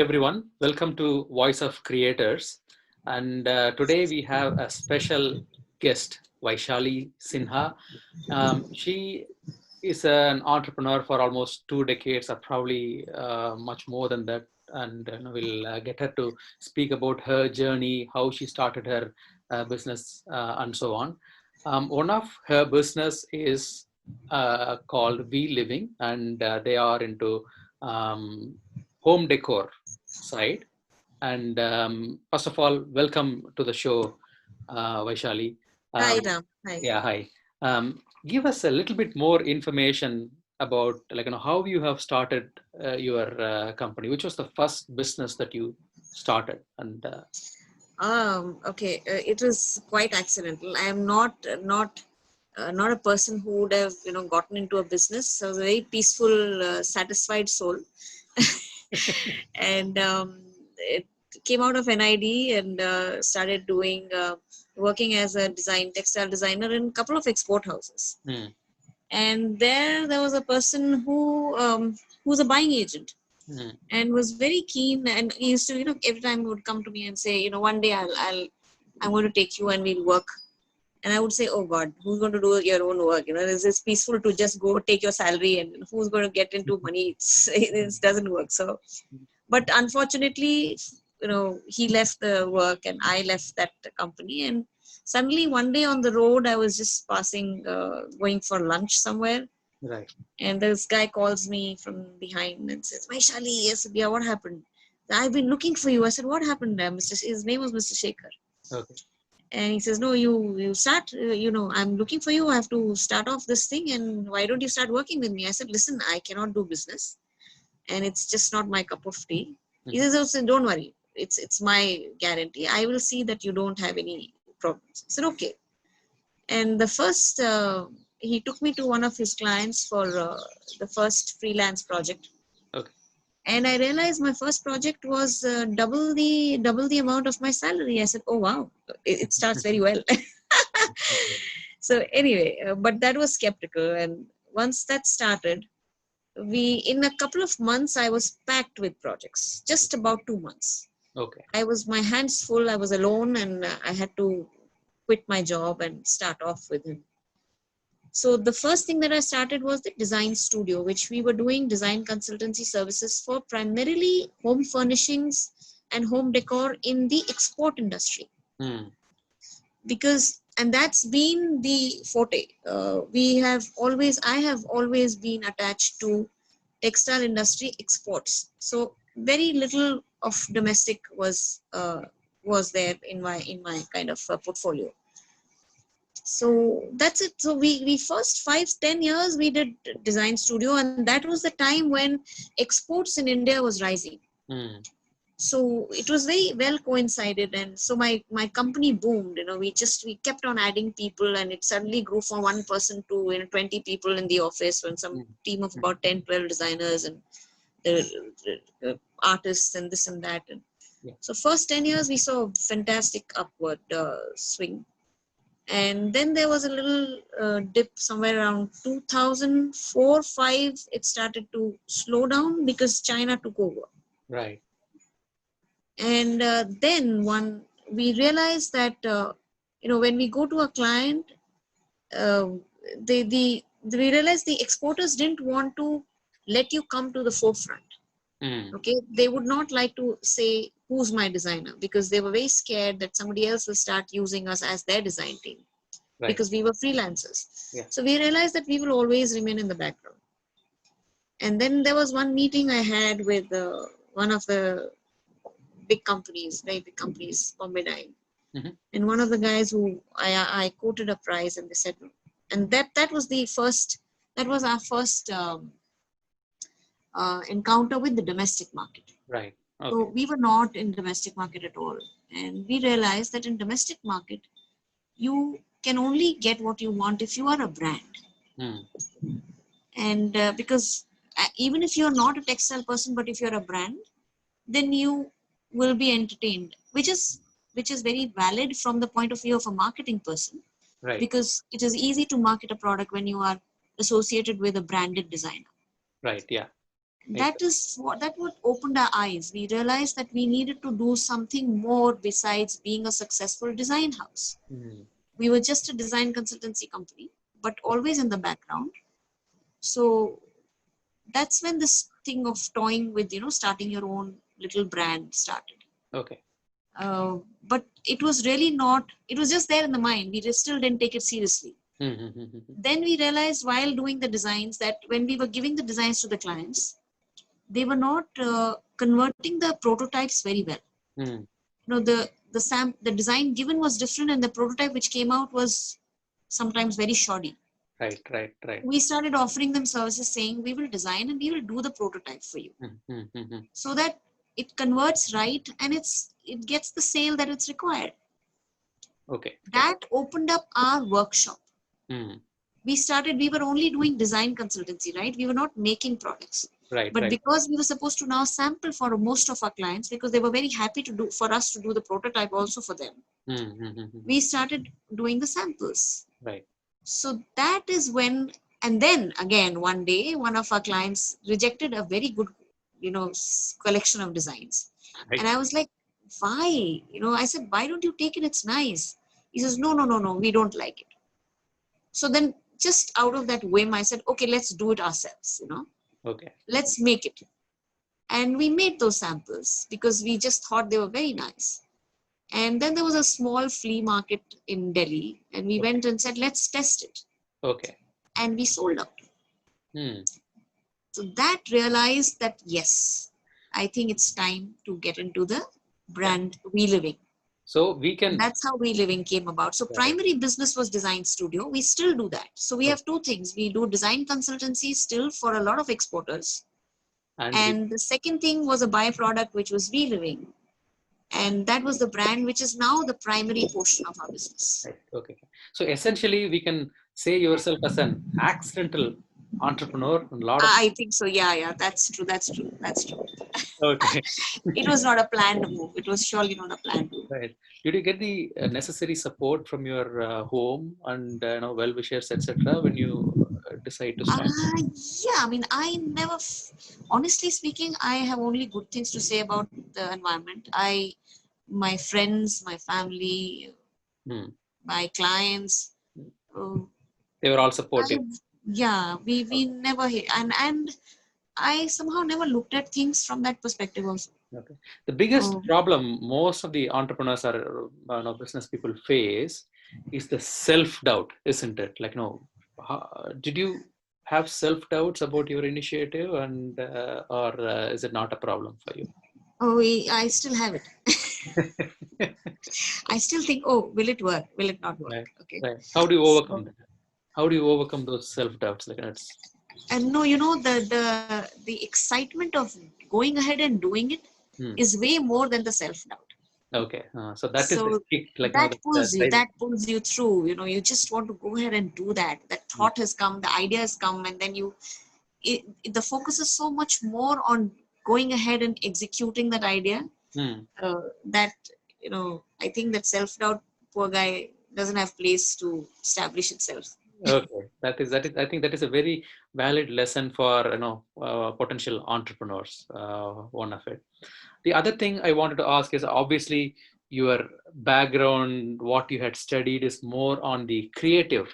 everyone. Welcome to Voice of Creators. And today we have a special guest, Vaishali Sinha. She is an entrepreneur for almost 2 decades, or probably much more than that. And we'll get her to speak about her journey, how she started her business, and so on. One of her business is called Vliving, and they are into um, home decor side. And first of all, welcome to the show, Vaishali. Hi, Um, Ram. Hi. yeah, hi. Give us a little bit more information about, how you have started your company. Which was the first business that you started? And Okay. It was quite accidental. I am not a person who would have gotten into a business. I was a very peaceful, satisfied soul, and it came out of NID and started doing working as a textile designer in a couple of export houses. hmm, And there was a person who's a buying agent hmm, and was very keen, and he used to every time he would come to me and say, one day I'm going to take you and we'll work. And I would say, oh God, who's going to do your own work? It's peaceful to just go take your salary, and who's going to get into money? It doesn't work. So, but unfortunately, he left the work and I left that company. And suddenly one day on the road, I was just passing, going for lunch somewhere, right. and this guy calls me from behind and says, Vaishali, yes, yeah, what happened? I've been looking for you. I said, what happened? His name was Mr. Shekhar. Okay. And he says, no, you start, I'm looking for you. I have to start off this thing. And why don't you start working with me? I said, listen, I cannot do business. And it's just not my cup of tea. He Mhm. says, oh, don't worry. It's my guarantee. I will see that you don't have any problems. I said, okay. And he took me to one of his clients for the first freelance project. Okay. And I realized my first project was double the amount of my salary. I said, oh wow, it starts very well. So anyway, but that was skeptical. And once that started, in a couple of months, I was packed with projects, just about 2 months. Okay. My hands full. I was alone, and I had to quit my job and start off with him. So the first thing that I started was the design studio, which we were doing design consultancy services for primarily home furnishings and home decor in the export industry. Hmm. And that's been the forte. I have always been attached to textile industry exports. So very little of domestic was there in my kind of portfolio. So that's it. So we first 5-10 years we did design studio, and that was the time when exports in India was rising. Hmm. So it was very well coincided, and so my company boomed. We kept on adding people, and it suddenly grew from one person to 20 people in the office, when some Hmm. team of about 10-12 designers and the, artists and this and that. And Yeah. so first 10 years we saw a fantastic upward swing. And then there was a little dip somewhere around 2004-5. It started to slow down because China took over. Right. And then one we realized that when we go to a client, uh, we realized the exporters didn't want to let you come to the forefront. Hmm. Okay, they would not like to say who's my designer, because they were very scared that somebody else will start using us as their design team, Right. because we were freelancers. Yeah. So we realized that we will always remain in the background. And then there was one meeting I had with one of the big companies, very big companies, Bombay Dyeing. Hmm. And one of the guys who I quoted a price, and they said no. And that was our first encounter with the domestic market. Right. So Okay. we were not in domestic market at all. And we realized that in domestic market, you can only get what you want if you are a brand. Hmm. And because even if you're not a textile person, but if you're a brand, then you will be entertained, which is very valid from the point of view of a marketing person, Right. because it is easy to market a product when you are associated with a branded designer. Right. Yeah. That what opened our eyes. We realized that we needed to do something more besides being a successful design house. Mm. We were just a design consultancy company, but always in the background. So that's when this thing of toying with, starting your own little brand started. Okay. But it was really not, it was just there in the mind. We just still didn't take it seriously. Mm-hmm. Then we realized while doing the designs that when we were giving the designs to the clients, they were not converting the prototypes very well. Mm. The design given was different, and the prototype which came out was sometimes very shoddy. Right, right, right. We started offering them services saying we will design and we will do the prototype for you, Mm-hmm. so that it converts right and it gets the sale that it's required. Okay. That opened up our workshop. Mm. We were only doing design consultancy, right? We were not making products. Right, But right. because we were supposed to now sample for most of our clients, because they were very happy to do for us to do the prototype also for them, Mm-hmm. we started doing the samples. Right, So that is when, and then again, one day, one of our clients rejected a very good, collection of designs. And right. I was like, why? I said, why don't you take it? It's nice. He says, no, no, no, no, we don't like it. So then just out of that whim, I said, okay, let's do it ourselves, Okay. let's make it. And we made those samples because we just thought they were very nice. And then there was a small flea market in Delhi, and we Okay. went and said, let's test it. Okay. And we sold out. Mm. So that realized that, yes, I think it's time to get into the Right. brand Vliving. So we And can. that's how Vliving came about. So Right. primary business was design studio. We still do that. So we Okay. have two things. We do design consultancy still for a lot of exporters. And we. And the second thing was a byproduct, which was Vliving. And that was the brand, which is now the primary portion of our business. Right. Okay. So essentially, we can say yourself as an accidental entrepreneur. And a lot of. I think so. Yeah, yeah, that's true. That's true. That's true. Okay. It was not a planned move. It was surely not a planned move. Right. Did you get the necessary support from your home and well-wishers, etc., when you decide to start? Yeah, I mean, honestly speaking, I have only good things to say about the environment. My friends, my family, Hmm. my clients, uh, They were all I supportive. have, yeah, we never hit, and I somehow never looked at things from that perspective also. Okay. The biggest Oh, problem most of the entrepreneurs or business people face is the self-doubt, isn't it? Like, no, did you have self-doubts about your initiative, and or is it not a problem for you? I still have it. I still think, oh, will it work? Will it not work? Right, Okay. right. How do you overcome So, that? How do you overcome those self-doubts? Like, it's and no, the excitement of going ahead and doing it hmm. is way more than the self doubt. Okay. So that is the So kick, like, that the pulls you, driving. that pulls you through. You just want to go ahead and do that. That Hmm. thought has come, the idea has come, and then the focus is so much more on going ahead and executing that idea. Hmm. That I think that self doubt, poor guy, doesn't have place to establish itself. Okay, that is. I think that is a very valid lesson for potential entrepreneurs. One of it. The other thing I wanted to ask is obviously your background, what you had studied is more on the creative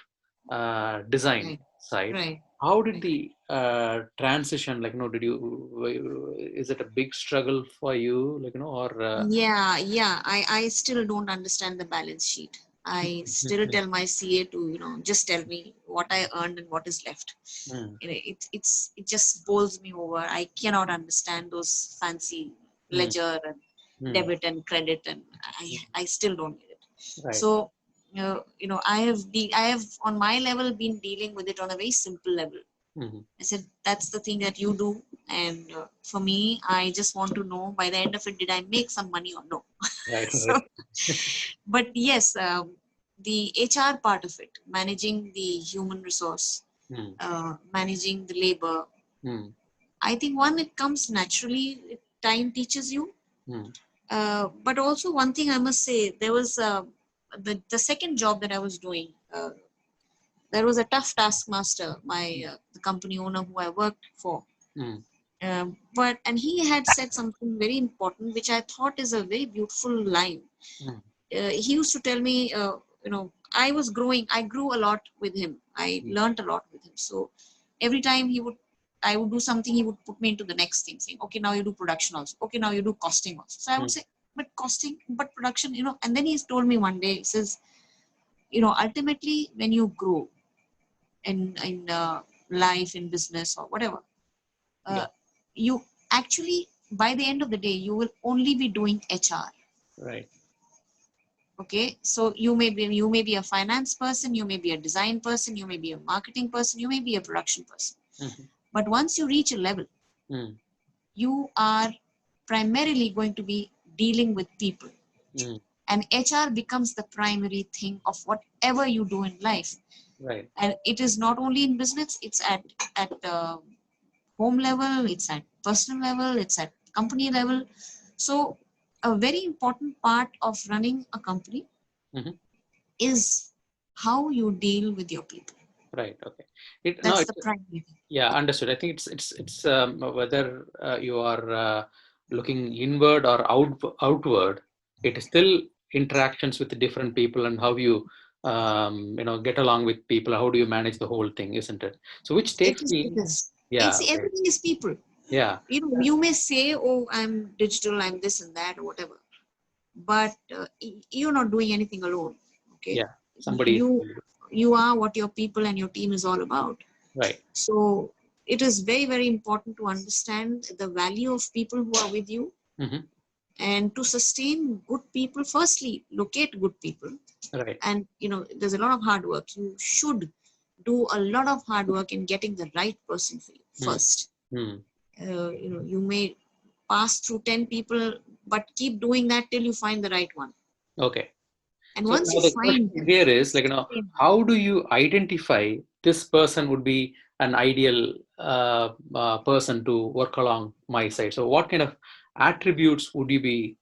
design Right, side. right. How did Right. the transition, like, did you, is it a big struggle for you, like, or Yeah. I still don't understand the balance sheet. I still tell my CA to, just tell me what I earned and what is left. Hmm, It just bowls me over. I cannot understand those fancy hmm, ledger and hmm, debit and credit, and I still don't get it. right. So, I have on my level been dealing with it on a very simple level. Hmm, I said, that's the thing that you do. And for me, I just want to know by the end of it, did I make some money or no? right, So, right. but yes, the HR part of it, managing the human resource, Hmm, managing the labor, hmm, I think one, it comes naturally, time teaches you. hmm, But also, one thing I must say, there was the second job that I was doing. There was a tough taskmaster, the company owner who I worked for. hmm, And he had said something very important, which I thought is a very beautiful line. Mm, He used to tell me, I grew a lot with him. I mm, learned a lot with him. So every time I would do something, he would put me into the next thing, saying, okay, now you do production also, okay, now you do costing also. So I would mm, say, but costing, but production, and then he's told me one day, he says, ultimately when you grow in life, in business or whatever, yeah, uh, you actually, by the end of the day, you will only be doing HR. right. Okay, so you may be a finance person, you may be a design person, you may be a marketing person, you may be a production person. Mhm, But once you reach a level, mm, you are primarily going to be dealing with people, mm, and HR becomes the primary thing of whatever you do in life. right. And it is not only in business; it's at home level, it's at personal level, it's at company level. So a very important part of running a company Mhm, is how you deal with your people. right. Okay. It no, That's it's the primary thing. yeah, understood. I think it's whether you are looking inward or outward, it is still interactions with different people and how you get along with people. How do you manage the whole thing, isn't it? So which It takes is. It me, is. yeah, It's right, everything is people. yeah, You may say, "Oh, I'm digital, I'm this and that, or whatever," but you're not doing anything alone. Okay, yeah. Somebody, you you are what your people and your team is all about. right. So it is very, very important to understand the value of people who are with you, Hmm. and to sustain good people. Firstly, locate good people, Right. and there's a lot of hard work. You should do a lot of hard work in getting the right person for you Mm, first. mm, You may pass through 10 people, but keep doing that till you find the right one. okay. And So once now you the find question them, here is like, sustain them. how do you identify this person would be an ideal person to work along my side? So what kind of attributes would you be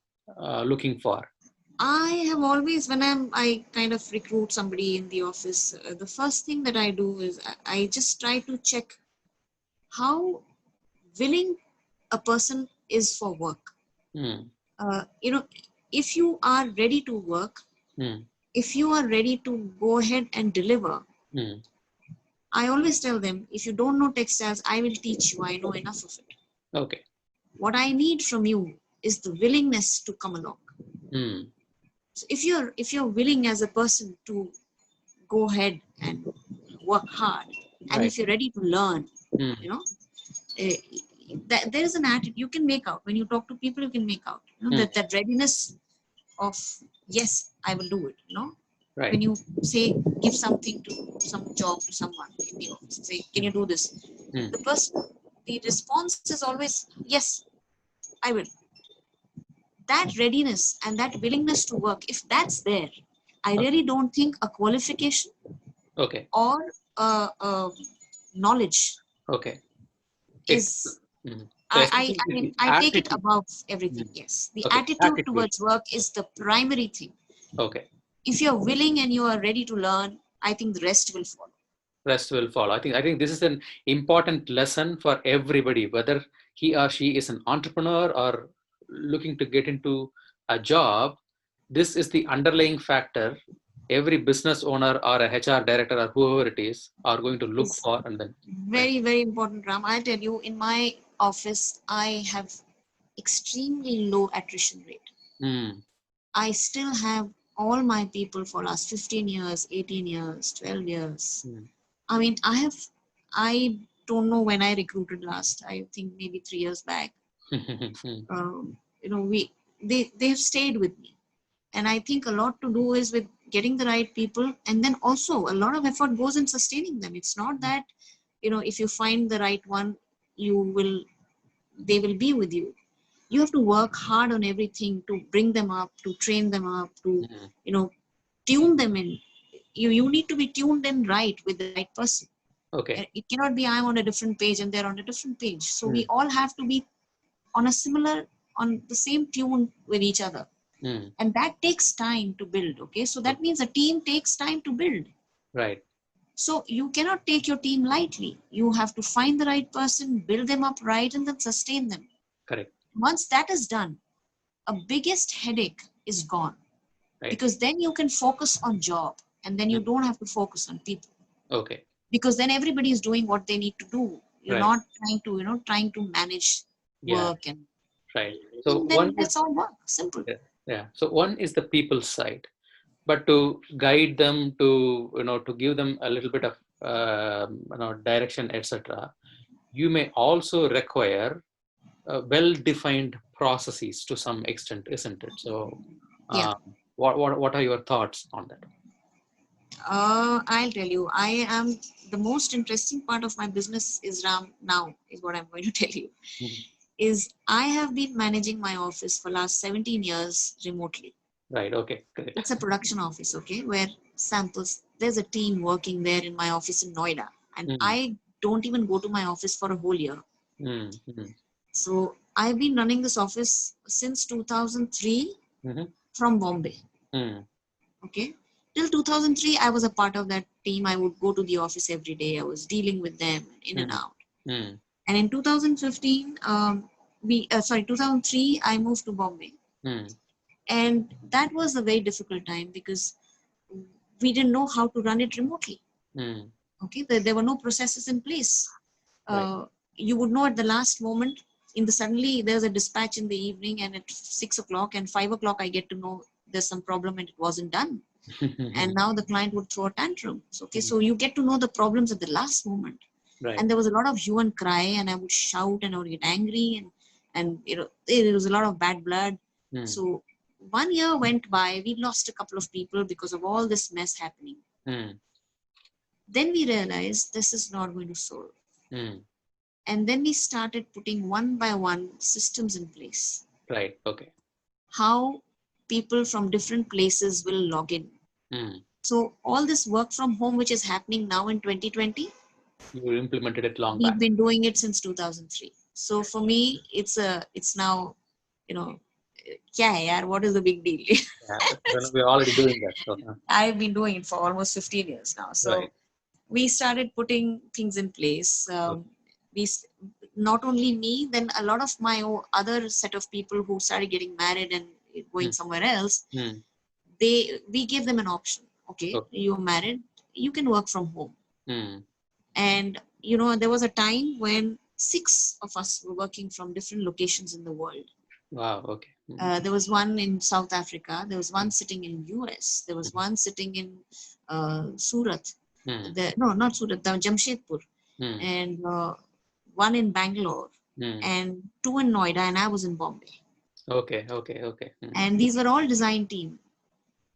looking for? I have always, when I kind of recruit somebody in the office, the first thing that I do is I just try to check how willing a person is for work. Mm, Uh, you know, if you are ready to work, mm, if you are ready to go ahead and deliver, mm. I always tell them, if you don't know textiles, I will teach you. I know enough of it. Okay. What I need from you is the willingness to come along. Mm, So if you're willing as a person to go ahead and work hard, and right. if you're ready to learn, Mm, you know, eh, that there is an attitude you can make out when you talk to people. You can make out, mm, that readiness of, yes, I will do it. When right. you say, give something to some job to someone in the office, say, can you Mm, do this? mm, The response is always, yes, I will. That readiness and that willingness to work, if that's there, I okay. really don't think a qualification Okay. or a knowledge Okay. It, is, mm. So I, I essentially I mean the I take it attitude. above everything. Mm, Yes, the okay. attitude Attitude. towards work is the primary thing. Okay. If you're willing and you are ready to learn, I think the rest will follow. Rest will follow. I think this is an important lesson for everybody, whether he or she is an entrepreneur or looking to get into a job. This is the underlying factor every business owner or a HR director or whoever it is are going to look Is for, and then right. very, very important, Ram. I tell you, in my office, I have extremely low attrition rate. Mm, I still have all my people for last 15 years, 18 years, 12 years. mm, I mean, I don't know when I recruited last. I think maybe 3 years back. mm, We they have stayed with me, and I think a lot to do is with getting the right people, and then also a lot of effort goes in sustaining them. It's not that if you find the right one, you will they will be with you. You have to work hard on everything to bring them up, to train them up, to mm. you know tune them in. You need to be tuned in right with the right person. Okay. It cannot be I'm on a different page and they're on a different page. So we Mm, all have to be on a similar, on the same tune with each other, mm, and that takes time to build. Okay, so that means a team takes time to build. right. So you cannot take your team lightly. You have to find the right person, build them up right, and then sustain them. Correct. Once that is done, a biggest headache is gone, Right. because then you can focus on job, and then you Mm. don't have to focus on people, Okay. because then everybody is doing what they need to do. You're Right. not trying to manage Yeah. work, and Right. So then one is, that's all work. Simple. yeah, yeah. So one is the people side, but to guide them, to to give them a little bit of direction, etc. You may also require well-defined processes to some extent, isn't it? So, Yeah. um, what are your thoughts on that? I'll tell you. I am the most interesting part of my business is Ram now is what I'm going to tell you. Mhm. Is I have been managing my office for last 17 years remotely. Right. Okay. Great. It's a production office, okay, where samples. There's a team working there in my office in Noida, and Mm, I don't even go to my office for a whole year. mm, mm, So I've been running this office since 2003 mhm, from Bombay. mm, Okay. Till 2003, I was a part of that team. I would go to the office every day. I was dealing with them in and mm, out. mm, And in 2015, 2003, I moved to Bombay. mm, And that was a very difficult time because we didn't know how to run it remotely. mm. Okay. There were no processes in place. Right. You would know at the last moment. In the suddenly there's a dispatch in the evening, and at 6 o'clock and 5 o'clock, I get to know there's some problem and it wasn't done, and now the client would throw a tantrum. So, okay, so you get to know the problems at the last moment. Right. And there was a lot of hue and cry, and I would shout and I would get angry, and there was a lot of bad blood. Mm, So 1 year went by, we lost a couple of people because of all this mess happening. mm, Then we realized this is not going to solve. mm. And then we started putting one by one systems in place. Right. Okay. How people from different places will log in. Mm. So all this work from home, which is happening now in 2020, You implemented it long we've back. been doing it since 2003. So for me, it's now, you know, kya hai yaar, what is the big deal? Yeah. Well, we're already doing that. So, I've been doing it for almost 15 years now. right. So we started putting things in place. We not only me, then a lot of my other set of people who started getting married and going Mm, somewhere else. mm. We gave them an option. Okay, Okay. you're married, you can work from home. Mm. And there was a time when six of us were working from different locations in the world. Wow. Okay. Mm, There was one in South Africa. There was one mm, sitting in US. There was mm, one sitting in Surat. mm, No, not Surat, Jamshedpur, mm. and one in Bangalore, Mm. and two in Noida, and I was in Bombay. Okay. Okay. Okay. Mm, And these were all design team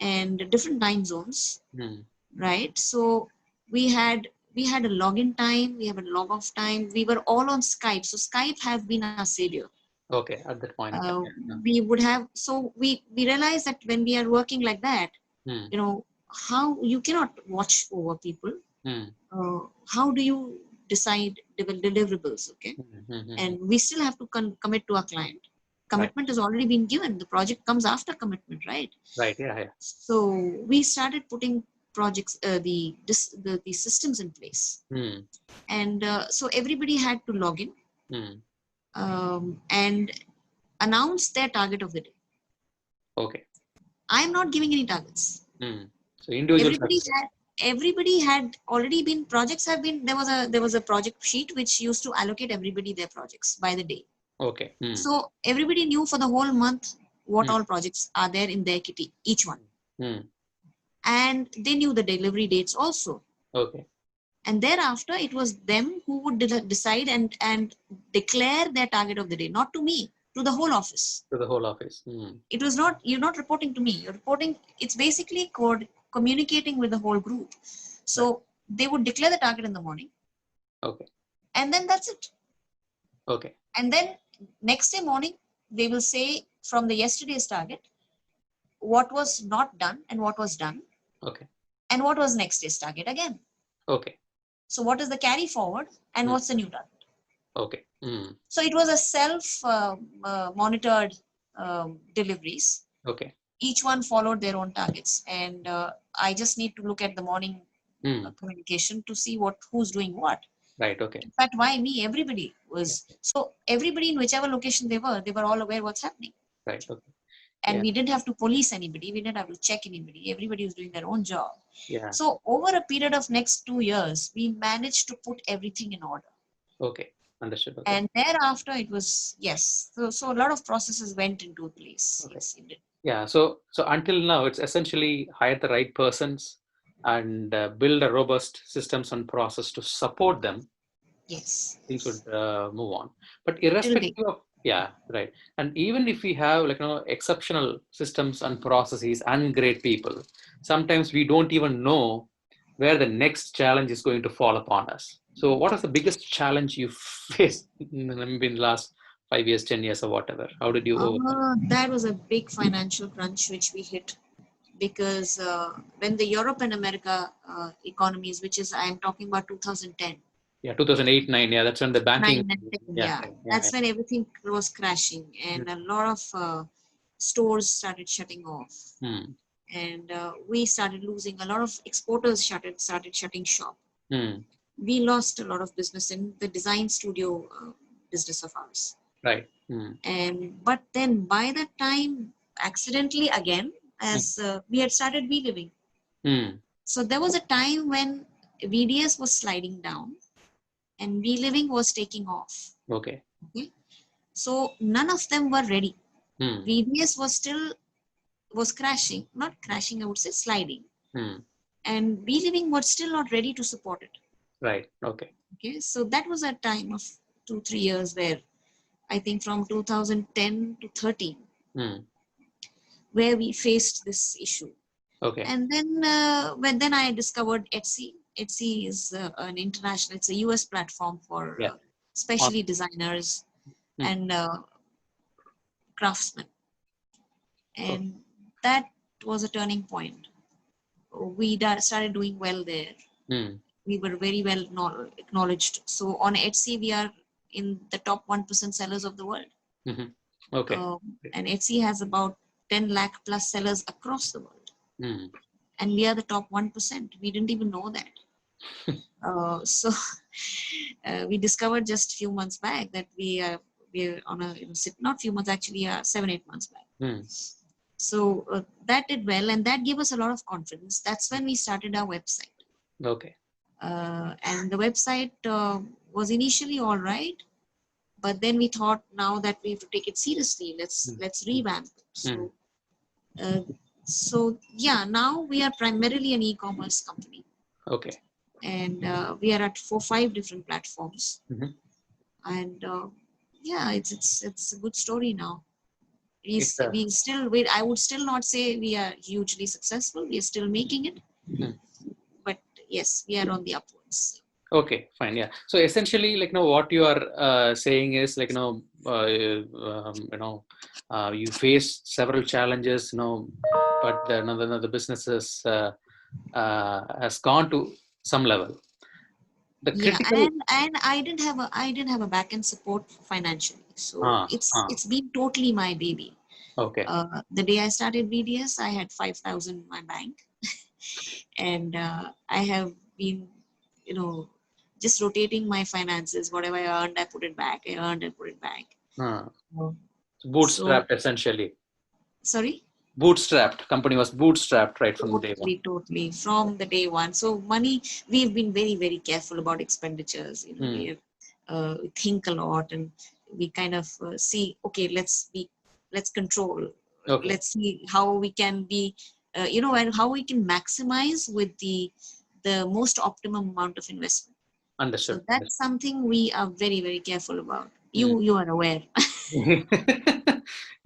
and different time zones, mm. right? So we had we had a login time, we have a log off time. We were all on Skype, so Skype have been our savior. Okay. At that point of time. uh, Yeah. we would have so we realized that when we are working like that, Mm, how you cannot watch over people. mm, How do you decide deliverables? Okay. mm, mm, mm, And mm. we still have to commit to our client. Right. Commitment has already been given, the project comes after commitment, right? Right. Yeah. Yeah. So we started putting projects, the systems in place. Mm, And so everybody had to log in, mm. and announce their target of the day. Okay. I am not giving any targets. Mm. So individuals have everybody to say. had everybody had already been projects have been there was a project sheet which used to allocate everybody their projects by the day. Okay. Mm, So everybody knew for the whole month what mm, all projects are there in their kitty, each one. mm. And they knew the delivery dates also. Okay. And thereafter it was them who would decide and declare their target of the day, not to me, to the whole office. To the whole office. Mm. It was not, you're not reporting to me, you're reporting, it's basically communicating with the whole group. Right. So they would declare the target in the morning, Okay. and then that's it. Okay. And then next day morning they will say from the yesterday's target what was not done and what was done, Okay. and what was next day's target again. Okay. So what is the carry forward and Mm. what's the new target. Okay. Mm. So it was a self monitored deliveries. Okay. Each one followed their own targets, and I just need to look at the morning Hmm. communication to see who's doing what. Right. Okay. In fact, why me? Everybody Yeah. was, so everybody in whichever location they were all aware what's happening. Right. Okay. And Yeah. we didn't have to police anybody. We didn't have to check anybody. Everybody was doing their own job. Yeah. So over a period of next 2 years, we managed to put everything in order. Okay. Understood. Okay. And thereafter it was, yes. So a lot of processes went into place. Okay. Yes, it did. Yeah. So until now, it's essentially hire the right persons and build a robust systems and process to support them. Yes. Things would Yes. move on. But Till date. irrespective of, yeah, right. And even if we have exceptional systems and processes and great people, sometimes we don't even know where the next challenge is going to fall upon us. So what is the biggest challenge you faced in the last 5 years, 10 years, or whatever? How did you overcome? That was a big financial crunch which we hit, because when the Europe and America economies, which is I'm talking about 2010, Yeah, 2008, 9. Yeah, that's when the banking. 9 and 10, Yeah, yeah, yeah, yeah. that's when everything was crashing Hmm. and a lot of stores started shutting off, Hmm. and we started losing. A lot of exporters started shutting shop. Hmm. We lost a lot of business in the design studio business of ours. Right. Hmm. And but then by that time, accidentally again, Hmm. as we had started Vliving. Hmm. So there was a time when VDS was sliding down and Vliving was taking off. Okay. Okay? So none of them were ready. Hmm. VDS was crashing, not crashing, I would say sliding, Hmm. and Vliving was still not ready to support it. Right. Okay. Okay, so that was a time of 2-3 years where I think from 2010 to 13, Hmm. where we faced this issue. Okay. And then when I discovered Etsy. Etsy is an international, it's a US platform for Yeah. On. especially designers Hmm. and craftsmen. Okay. And that was a turning point. We started doing well there. Hmm. We were very well acknowledged. So on Etsy, we are in the top 1% sellers of the world. Hmm. Okay. And Etsy has about 10 lakh plus sellers across the world. Hmm. And we are the top 1%. We didn't even know that. So we discovered just a few months back that we're on a, not few months, actually 7-8 months back. Hmm. So that did well, and that gave us a lot of confidence. That's when we started our website. Okay. And the website was initially all right, but then we thought, now that we have to take it seriously, let's Hmm. revamp it. Hmm. Uh, so yeah, now we are primarily an e-commerce company, Okay. and we are at 4-5 different platforms. Hmm. And yeah, it's a good story now. It's a. We still wait. I would still not say we are hugely successful. We are still making it, Hmm. but yes, we are on the upwards. Okay, fine. Yeah. So essentially, what you are saying is you face several challenges, but the businesses has gone to some level. The Yeah, critical. and I didn't have a back end support financially, so Ah, ah, it's been totally my baby. okay. The day I started BDS, I had 5,000 in my bank, and I have been, you know, just rotating my finances. Whatever I earned, I put it back. I earned, I put it back. Ah. So Bootstrapped essentially. sorry. Bootstrapped. Company was bootstrapped right from day one. Totally from the day one. So money, we've been very, very careful about expenditures. Hmm. We think a lot, and we kind of see, okay, let's control. Okay. Let's see how we can be, and how we can maximize with the most optimum amount of investment. So Understood. that's something we are very, very careful about. Hmm. You are aware.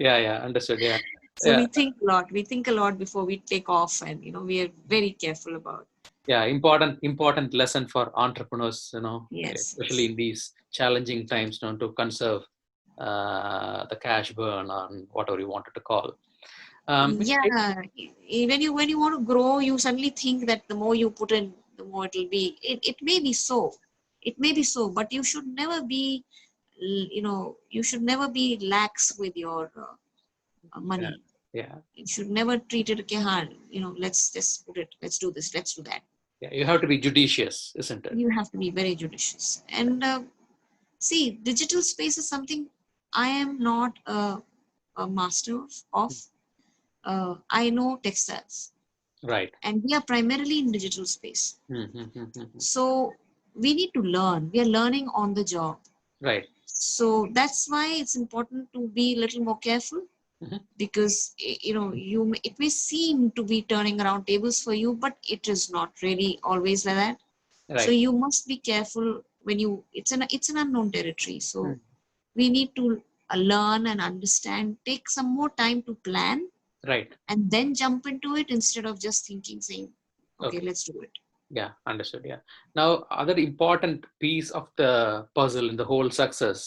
Yeah, yeah, understood. Yeah. So Yeah. we think a lot. We think a lot before we take off, and we are very careful about. Yeah, important lesson for entrepreneurs, Yes, especially yes. in these challenging times, to conserve the cash burn or whatever you wanted to call. Which Yeah, when you want to grow, you suddenly think that the more you put in, the more it'll be. It may be so, but you should never be, you should never be lax with your yeah, money. yeah, You should never treat it okay hard. Let's just put it. Let's do this. Let's do that. Yeah, you have to be judicious, isn't it? You have to be very judicious. And see, digital space is something I am not a master of. I know textiles, Right. and we are primarily in digital space. Mm-hmm. So we need to learn. We are learning on the job. Right. So that's why it's important to be a little more careful, Hmm. because it may seem to be turning around tables for you, but it is not really always like that. So Right. you must be careful when you it's an unknown territory. So Mm. we need to learn and understand, take some more time to plan, Right. and then jump into it instead of just thinking, saying, okay, Okay. let's do it. Yeah, understood. Yeah. Now, other important piece of the puzzle in the whole success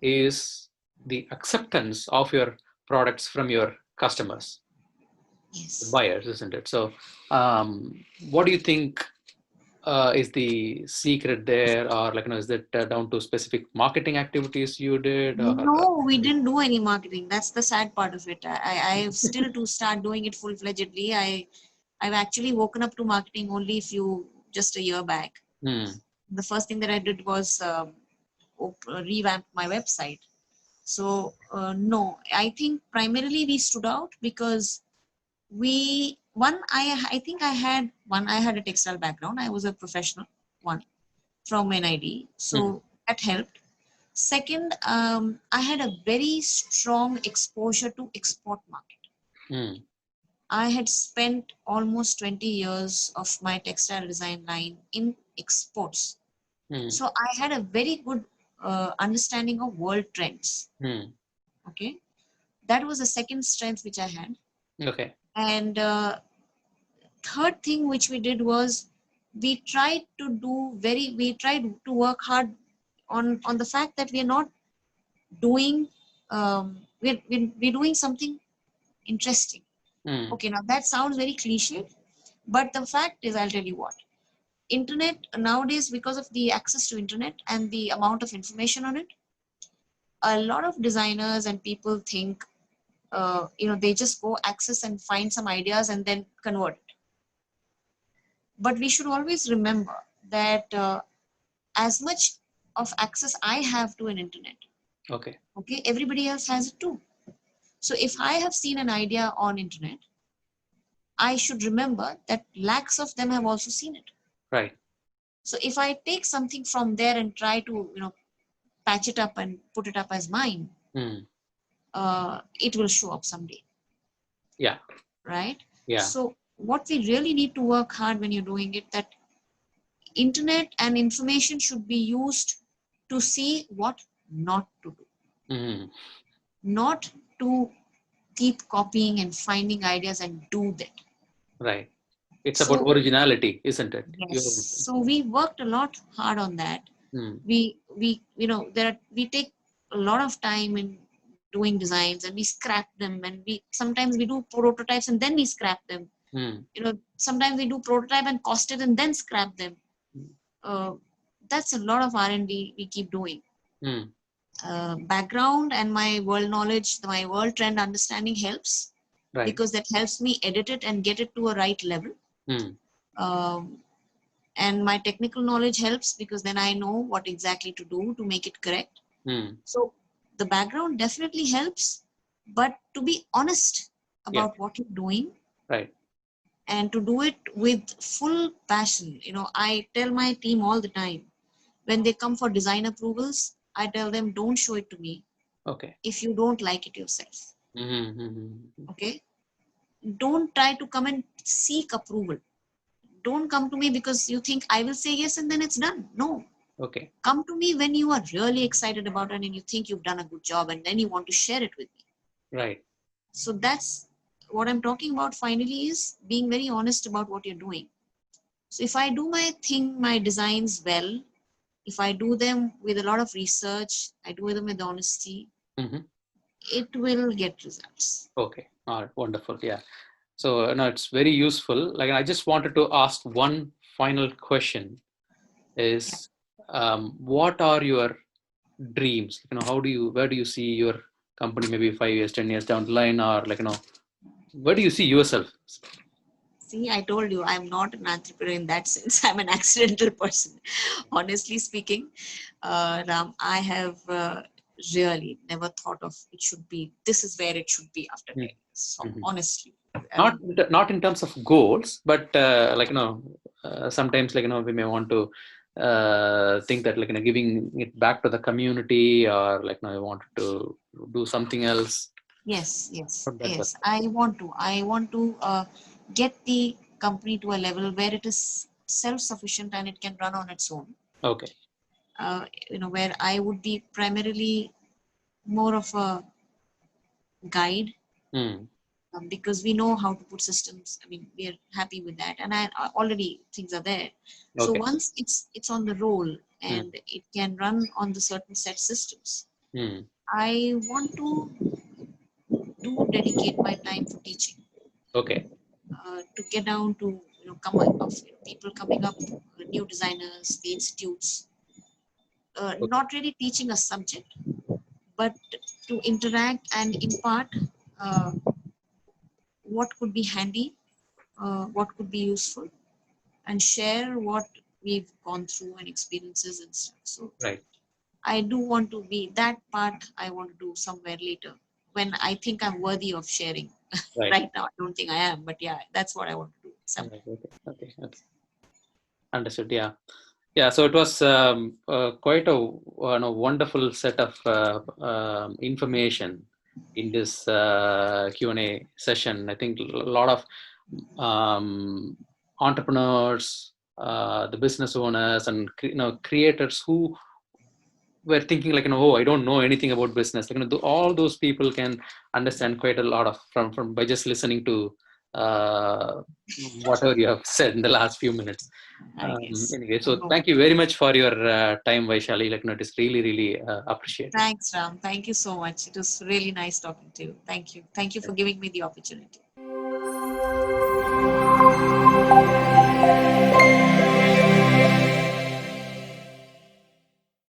is the acceptance of your products from your customers, the Yes. buyers, isn't it? So, what do you think is the secret there, or like, is it down to specific marketing activities you did, or No, we didn't do any marketing. That's the sad part of it. I still to start doing it full fledgedly. I've actually woken up to marketing only just a year back. Hmm. The first thing that I did was revamp my website. So no, I think primarily we stood out because I think I had a textile background. I was a professional one from NID, Hmm. so that helped. Second, I had a very strong exposure to export market. Hmm. I had spent almost 20 years of my textile design line in exports. Hmm. So I had a very good understanding of world trends. Hmm. Okay. That was the second strength which I had. Okay. And third thing which we did was we tried to work hard on the fact that we are not doing we're doing something interesting. Hmm. Okay, now that sounds very cliche, but the fact is, I'll tell you what, internet nowadays, because of the access to internet and the amount of information on it, a lot of designers and people think they just go access and find some ideas and then convert it. But we should always remember that as much of access I have to an internet, Okay. okay, everybody else has it too. So if I have seen an idea on internet, I should remember that lakhs of them have also seen it. Right. So if I take something from there and try to, patch it up and put it up as mine, Hmm. it will show up someday, Yeah. right? Yeah. So what we really need to work hard when you're doing it, that internet and information should be used to see what not to do, Hmm. not to keep copying and finding ideas and do that. Right. It's about So originality, isn't it? yes, You. so we worked a lot hard on that. Hmm. We we take a lot of time in doing designs, and we scrap them, and we sometimes we do prototypes and then we scrap them. Hmm. Sometimes we do prototype and cost it and then scrap them. uh, that's a lot of R&D we keep doing. Hmm. Background and my world knowledge, my world trend understanding helps, Right. because that helps me edit it and get it to a right level. Hmm. um, and my technical knowledge helps, because then I know what exactly to do to make it correct. Hmm. So the background definitely helps, but to be honest Yeah. about what you're doing Right. and to do it with full passion. I tell my team all the time, when they come for design approvals, I tell them, don't show it to me Okay. if you don't like it yourself. Mm-hmm. Okay? Don't try to come and seek approval. Don't come to me because you think I will say yes and then it's done. No. Okay. Come to me when you are really excited about it and you think you've done a good job, and then you want to share it with me. Right. So that's what I'm talking about finally, is being very honest about what you're doing. So if I do my thing, my designs well, if I do them with a lot of research, I do them with honesty, Mm-hmm. it will get results. Okay. All right. Wonderful. Yeah. So no, it's very useful. Like, I just wanted to ask one final question: Yeah. is what are your dreams? How do you, where do you see your company maybe 5 years, 10 years down the line, or where do you see yourself? See, I told you I'm not an entrepreneur in that sense. I'm an accidental person. Honestly speaking, Ram, I have really never thought of it should be, this is where it should be after 10 Mm. years. So, Mhm. honestly, I Not mean, not in terms of goals, but like sometimes like we may want to think that like giving it back to the community, or like we want to do something else yes, yes, from that yes. perspective. I want to get the company to a level where it is self-sufficient and it can run on its own. Okay. Where I would be primarily more of a guide, Mm. because we know how to put systems. I mean, we are happy with that, and already things are there. So Okay. once it's on the roll Mm. and it can run on the certain set systems, Mm. I want to do dedicate my time for teaching, Okay. to get down to come up of people coming up, new designers, the institutes, Okay. not really teaching a subject, but to interact and impart uh, what could be handy, what could be useful, and share what we've gone through and experiences and stuff. So Right. I do want to be that part. I want to do somewhere later when I think I'm worthy of sharing. Right. Right now, I don't think I am, but yeah, that's what I want to do Right. someday. Okay. Okay. Okay. Understood. Yeah. Yeah, so it was quite a wonderful set of information in this Q&A session. I think a lot of entrepreneurs, the business owners, and creators who were thinking like, oh, I don't know anything about business. Like, all those people can understand quite a lot of from by just listening to whatever you have said in the last few minutes. I guess. Anyway, I so hope. thank you very much for your time, Vaishali. Like, it is really, really appreciated. Thanks, Ram. Thank you so much. It was really nice talking to you. Thank you. Thank you for giving me the opportunity.